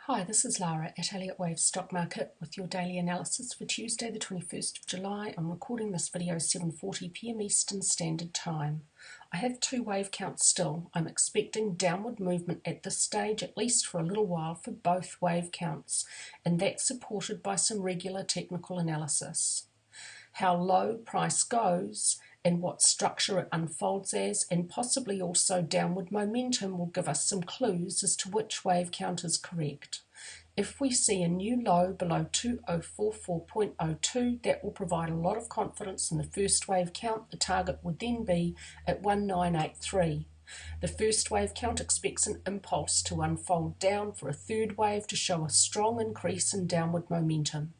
Hi, this is Lara at Elliott Wave Stock Market with your daily analysis for Tuesday the 21st of July. I'm recording this video 7:40 p.m. Eastern Standard Time. I have two wave counts still. I'm expecting downward movement at this stage, at least for a little while, for both wave counts, and that's supported by some regular technical analysis. How low price goes and what structure it unfolds as, and possibly also downward momentum, will give us some clues as to which wave count is correct. If we see a new low below 2044.02, that will provide a lot of confidence in the first wave count. The target would then be at 1983. The first wave count expects an impulse to unfold down for a third wave to show a strong increase in downward momentum.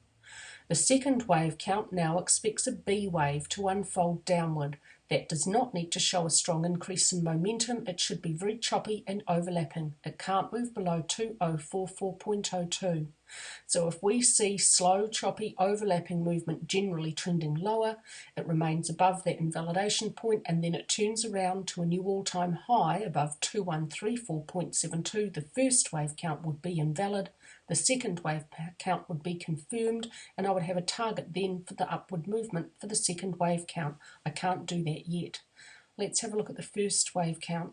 The second wave count now expects a B wave to unfold downward. That does not need to show a strong increase in momentum. It should be very choppy and overlapping. It can't move below 2044.02. So if we see slow, choppy, overlapping movement generally trending lower, it remains above that invalidation point, and then it turns around to a new all-time high above 2134.72. The first wave count would be invalid. The second wave count would be confirmed, and I would have a target then for the upward movement for the second wave count. I can't do that yet. Let's have a look at the first wave count.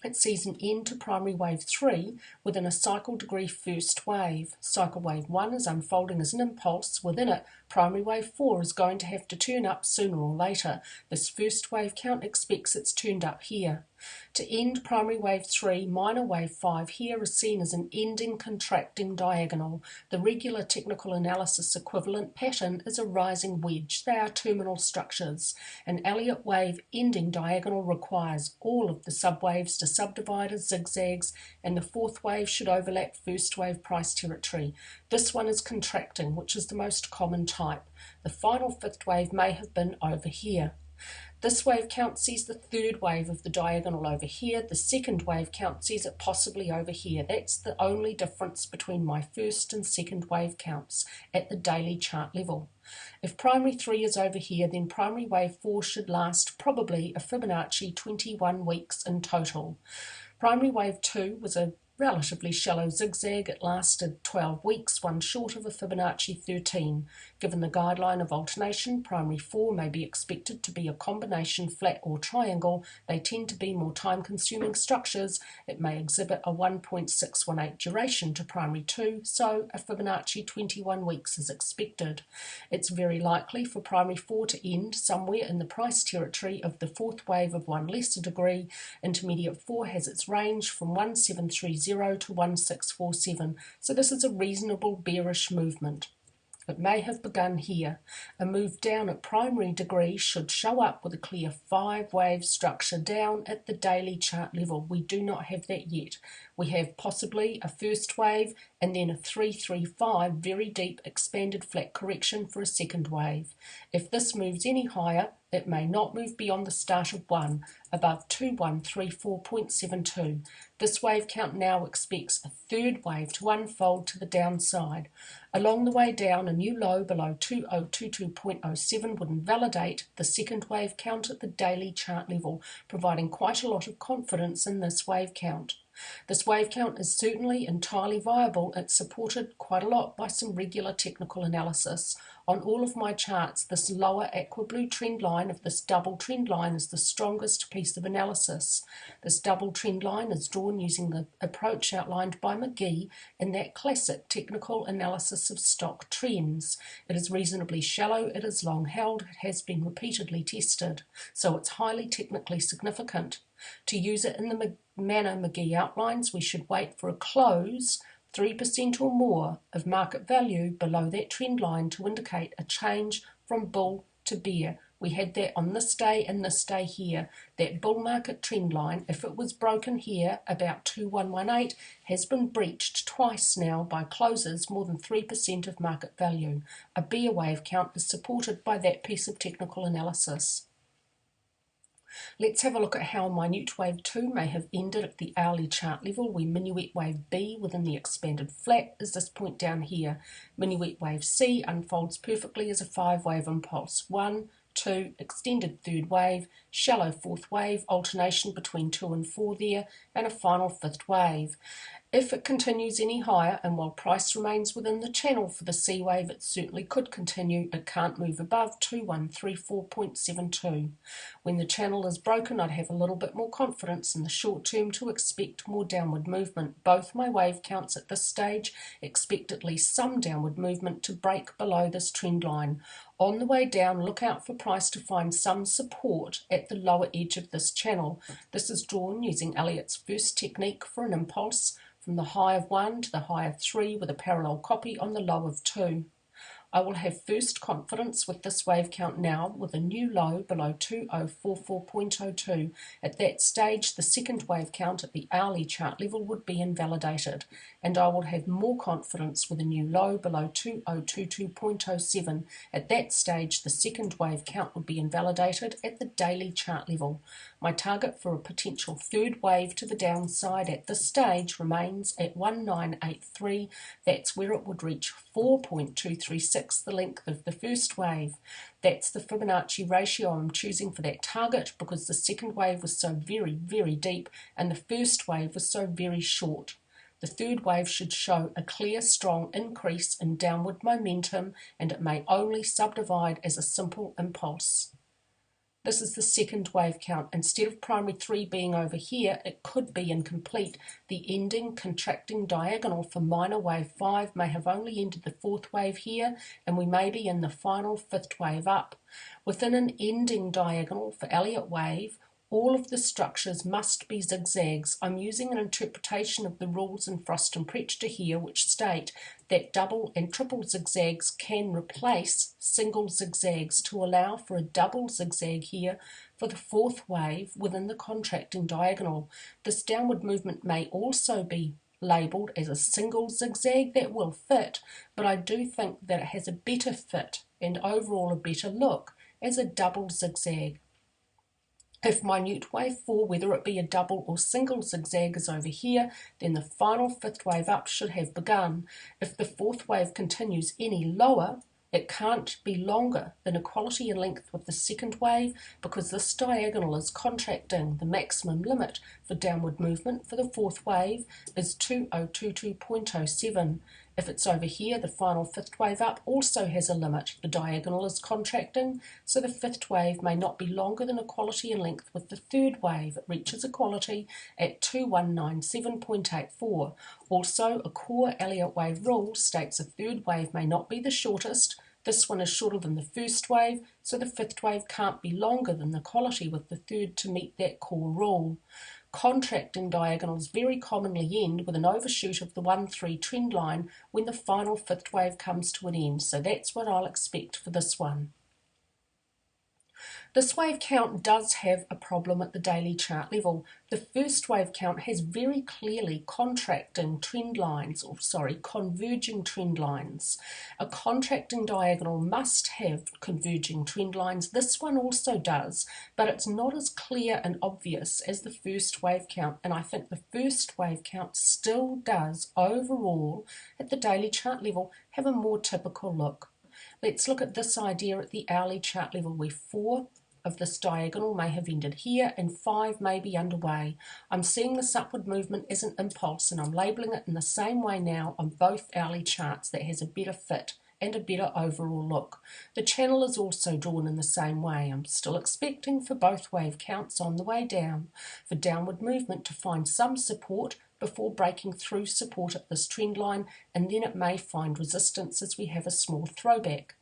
It sees an end to primary wave 3 within a cycle degree first wave. Cycle wave 1 is unfolding as an impulse. Within it, primary wave 4 is going to have to turn up sooner or later. This first wave count expects it's turned up here. To end primary wave 3, minor wave 5 here is seen as an ending contracting diagonal. The regular technical analysis equivalent pattern is a rising wedge. They are terminal structures. An Elliott wave ending diagonal requires all of the subwaves to subdivide as zigzags, and the fourth wave should overlap first wave price territory. This one is contracting, which is the most common type. The final fifth wave may have been over here. This wave count sees the third wave of the diagonal over here. The second wave count sees it possibly over here. That's the only difference between my first and second wave counts at the daily chart level. If primary 3 is over here, then primary wave 4 should last probably a Fibonacci 21 weeks in total. Primary wave 2 was a relatively shallow zigzag. It lasted 12 weeks, one short of a Fibonacci 13. Given the guideline of alternation, primary 4 may be expected to be a combination flat or triangle. They tend to be more time-consuming structures. It may exhibit a 1.618 duration to primary 2, so a Fibonacci 21 weeks is expected. It's very likely for primary 4 to end somewhere in the price territory of the fourth wave of one lesser degree. Intermediate 4 has its range from 1730 to 1647, so this is a reasonable bearish movement. It may have begun here. A move down at primary degree should show up with a clear 5-wave structure down at the daily chart level. We do not have that yet. We have possibly a first wave and then a 335 very deep expanded flat correction for a second wave. If this moves any higher, it may not move beyond the start of 1, above 2134.72. This wave count now expects a third wave to unfold to the downside. Along the way down, a new low below 2022.07 would invalidate the second wave count at the daily chart level, providing quite a lot of confidence in this wave count. This wave count is certainly entirely viable. It's supported quite a lot by some regular technical analysis. On all of my charts, this lower aqua blue trend line of this double trend line is the strongest piece of analysis. This double trend line is drawn using the approach outlined by McGee in that classic technical analysis of stock trends. It is reasonably shallow, it is long held, it has been repeatedly tested, so it's highly technically significant. To use it in the manner McGee outlines, we should wait for a close 3% or more of market value below that trend line to indicate a change from bull to bear. We had that on this day and this day here. That bull market trend line, if it was broken here, about 2118, has been breached twice now by closes more than 3% of market value. A bear wave count is supported by that piece of technical analysis. Let's have a look at how minute wave 2 may have ended at the hourly chart level, where minuet wave B within the expanded flat is this point down here. Minuet wave C unfolds perfectly as a 5-wave impulse. 1, 2, extended third wave, shallow fourth wave, alternation between 2 and 4 there, and a final fifth wave. If it continues any higher, and while price remains within the channel for the C wave, it certainly could continue. It can't move above 2134.72. When the channel is broken, I'd have a little bit more confidence in the short term to expect more downward movement. Both my wave counts at this stage expect at least some downward movement to break below this trend line. On the way down, look out for price to find some support at the lower edge of this channel. This is drawn using Elliott's first technique for an impulse, from the high of 1 to the high of 3 with a parallel copy on the low of 2. I will have first confidence with this wave count now with a new low below 2044.02. At that stage, the second wave count at the hourly chart level would be invalidated, and I will have more confidence with a new low below 2022.07. At that stage, the second wave count would be invalidated at the daily chart level. My target for a potential third wave to the downside at this stage remains at 1983. That's where it would reach 4.236, the length of the first wave. That's the Fibonacci ratio I'm choosing for that target because the second wave was so very, very deep and the first wave was so very short. The third wave should show a clear, strong increase in downward momentum, and it may only subdivide as a simple impulse. This is the second wave count. Instead of primary 3 being over here, it could be incomplete. The ending contracting diagonal for minor wave 5 may have only ended the fourth wave here, and we may be in the final fifth wave up. Within an ending diagonal for Elliott wave, all of the structures must be zigzags. I'm using an interpretation of the rules in Frost and Prechter here, which state that double and triple zigzags can replace single zigzags to allow for a double zigzag here for the fourth wave within the contracting diagonal. This downward movement may also be labelled as a single zigzag. That will fit, but I do think that it has a better fit and overall a better look as a double zigzag. If minute wave 4, whether it be a double or single zigzag, is over here, then the final fifth wave up should have begun. If the fourth wave continues any lower, it can't be longer than equality in length with the second wave because this diagonal is contracting. The maximum limit for downward movement for the fourth wave is 2022.07. If it's over here, the final fifth wave up also has a limit. The diagonal is contracting, so the fifth wave may not be longer than equality in length with the third wave. It reaches equality at 2197.84. Also, a core Elliott wave rule states a third wave may not be the shortest. This one is shorter than the first wave, so the fifth wave can't be longer than the equality with the third to meet that core rule. Contracting diagonals very commonly end with an overshoot of the 1-3 trend line when the final fifth wave comes to an end, so that's what I'll expect for this one. This wave count does have a problem at the daily chart level. The first wave count has very clearly converging trend lines. A contracting diagonal must have converging trend lines. This one also does, but it's not as clear and obvious as the first wave count, and I think the first wave count still does overall at the daily chart level have a more typical look. Let's look at this idea at the hourly chart level where 4 of this diagonal may have ended here and 5 may be underway. I'm seeing this upward movement as an impulse, and I'm labelling it in the same way now on both hourly charts. That has a better fit and a better overall look. The channel is also drawn in the same way. I'm still expecting for both wave counts on the way down for downward movement to find some support before breaking through support at this trend line, and then it may find resistance as we have a small throwback.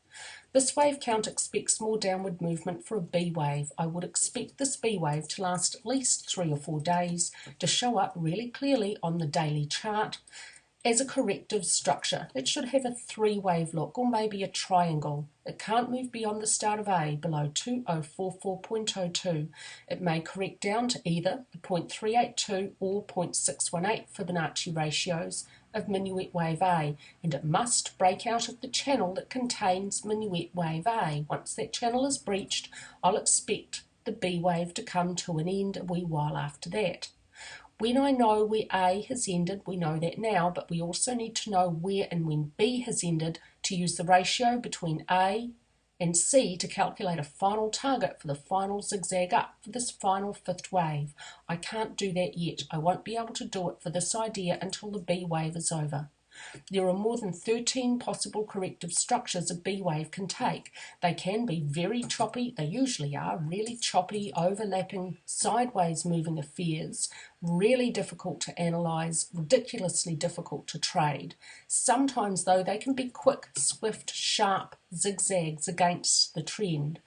This wave count expects more downward movement for a B wave. I would expect this B wave to last at least 3 or 4 days to show up really clearly on the daily chart as a corrective structure. It should have a 3-wave look or maybe a triangle. It can't move beyond the start of A below 2044.02. It may correct down to either the 0.382 or 0.618 Fibonacci ratios of minuet wave A, and it must break out of the channel that contains minuet wave A. Once that channel is breached, I'll expect the B wave to come to an end a wee while after that. When I know where A has ended, we know that now, but we also need to know where and when B has ended to use the ratio between A and C to calculate a final target for the final zigzag up for this final fifth wave. I can't do that yet. I won't be able to do it for this idea until the B wave is over. There are more than 13 possible corrective structures a B wave can take. They can be very choppy, they usually are, really choppy, overlapping, sideways moving affairs, really difficult to analyse, ridiculously difficult to trade. Sometimes, though, they can be quick, swift, sharp zigzags against the trend.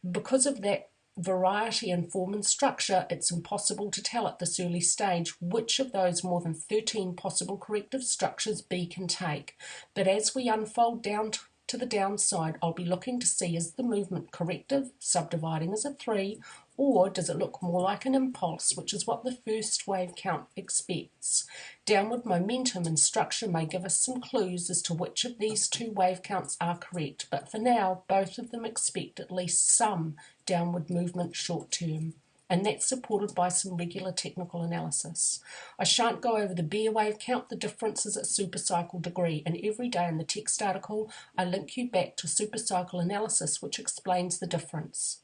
Because of that variety in form and structure, it's impossible to tell at this early stage which of those more than 13 possible corrective structures B can take. But as we unfold down to the downside, I'll be looking to see, is the movement corrective, subdividing as a 3, or does it look more like an impulse, which is what the first wave count expects. Downward momentum and structure may give us some clues as to which of these two wave counts are correct, but for now, both of them expect at least some downward movement short term, and that's supported by some regular technical analysis. I shan't go over the bear wave count, the difference is at supercycle degree, and every day in the text article I link you back to supercycle analysis, which explains the difference.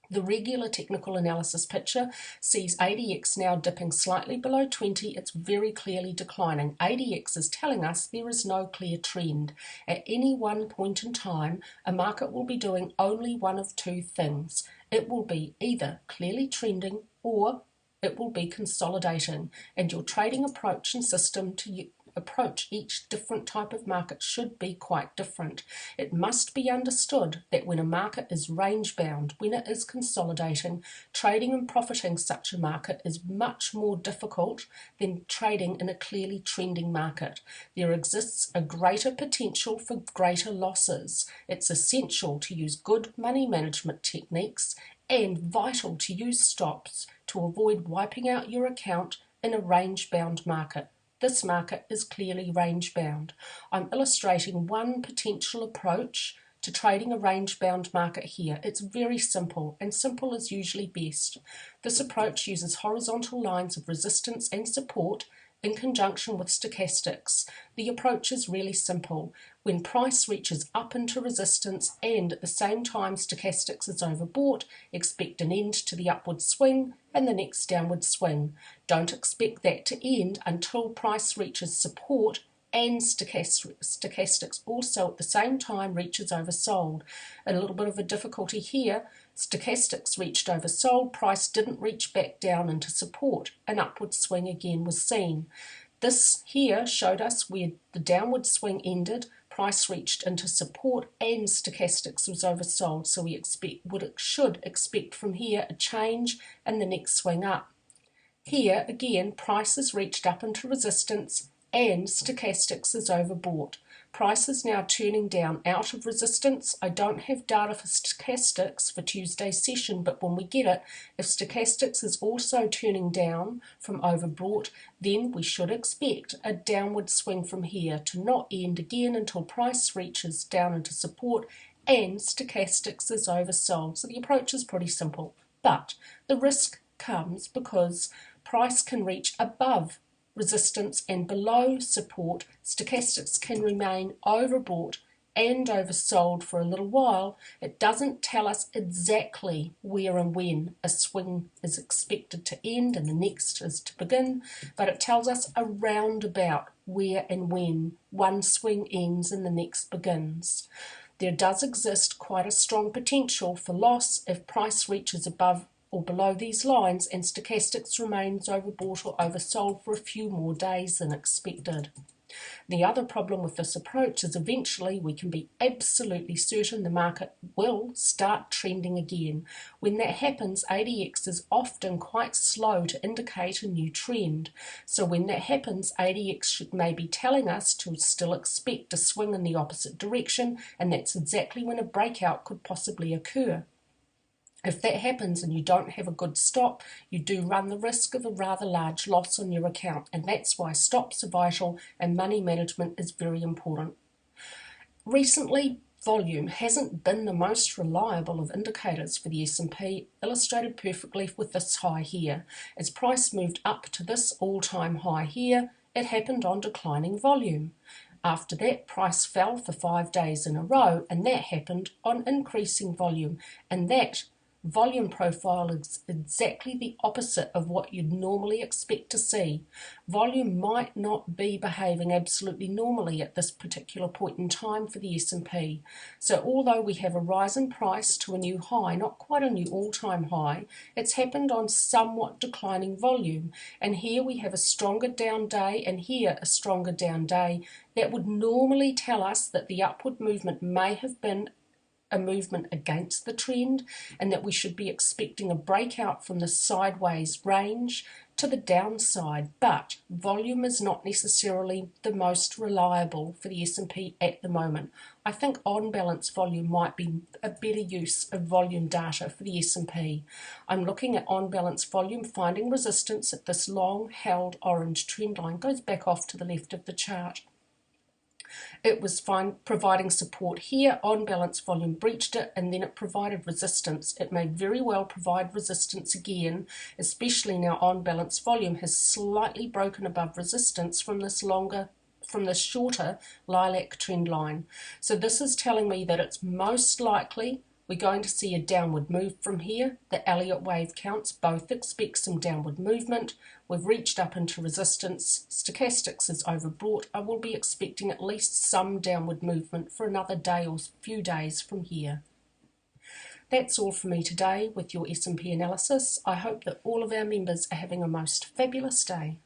The regular technical analysis picture sees ADX now dipping slightly below 20. It's very clearly declining. ADX is telling us there is no clear trend. At any one point in time, a market will be doing only one of two things. It will be either clearly trending or it will be consolidating, and your trading approach and system to approach each different type of market should be quite different. It must be understood that when a market is range bound, when it is consolidating, trading and profiting such a market is much more difficult than trading in a clearly trending market. There exists a greater potential for greater losses. It's essential to use good money management techniques and vital to use stops to avoid wiping out your account in a range-bound market. This market is clearly range-bound. I'm illustrating one potential approach to trading a range-bound market here. It's very simple, and simple is usually best. This approach uses horizontal lines of resistance and support in conjunction with stochastics. The approach is really simple. When price reaches up into resistance and at the same time stochastics is overbought, expect an end to the upward swing and the next downward swing. Don't expect that to end until price reaches support and stochastics also at the same time reaches oversold. A little bit of a difficulty here. Stochastics reached oversold, price didn't reach back down into support. An upward swing again was seen. This here showed us where the downward swing ended, price reached into support and stochastics was oversold, so we should expect from here a change and the next swing up. Here again, price has reached up into resistance and stochastics is overbought. Price is now turning down out of resistance. I don't have data for stochastics for Tuesday's session, but when we get it, if stochastics is also turning down from overbought, then we should expect a downward swing from here to not end again until price reaches down into support and stochastics is oversold. So the approach is pretty simple, but the risk comes because price can reach above resistance and below support. Stochastics can remain overbought and oversold for a little while. It doesn't tell us exactly where and when a swing is expected to end and the next is to begin, but it tells us around about where and when one swing ends and the next begins. There does exist quite a strong potential for loss if price reaches above or below these lines and stochastics remains overbought or oversold for a few more days than expected. The other problem with this approach is eventually we can be absolutely certain the market will start trending again. When that happens, ADX is often quite slow to indicate a new trend. So when that happens, ADX should maybe telling us to still expect a swing in the opposite direction, and that's exactly when a breakout could possibly occur. If that happens and you don't have a good stop, you do run the risk of a rather large loss on your account, and that's why stops are vital and money management is very important. Recently, volume hasn't been the most reliable of indicators for the S&P, illustrated perfectly with this high here. As price moved up to this all-time high here, it happened on declining volume. After that, price fell for 5 days in a row, and that happened on increasing volume. And that volume profile is exactly the opposite of what you'd normally expect to see. Volume might not be behaving absolutely normally at this particular point in time for the S&P. So although we have a rise in price to a new high, not quite a new all-time high, it's happened on somewhat declining volume. And here we have a stronger down day, and here a stronger down day. That would normally tell us that the upward movement may have been a movement against the trend, and that we should be expecting a breakout from the sideways range to the downside. But volume is not necessarily the most reliable for the S&P at the moment. I think on balance volume might be a better use of volume data for the S&P. I'm looking at on balance volume finding resistance at this long held orange trend line. Goes back off to the left of the chart. It was providing support here. On balance volume breached it, and then it provided resistance. It may very well provide resistance again, especially now on balance volume has slightly broken above resistance from this shorter lilac trend line. So this is telling me that it's most likely we're going to see a downward move from here. The Elliott wave counts both expect some downward movement. We've reached up into resistance. Stochastics is overbought. I will be expecting at least some downward movement for another day or few days from here. That's all for me today with your S&P analysis. I hope that all of our members are having a most fabulous day.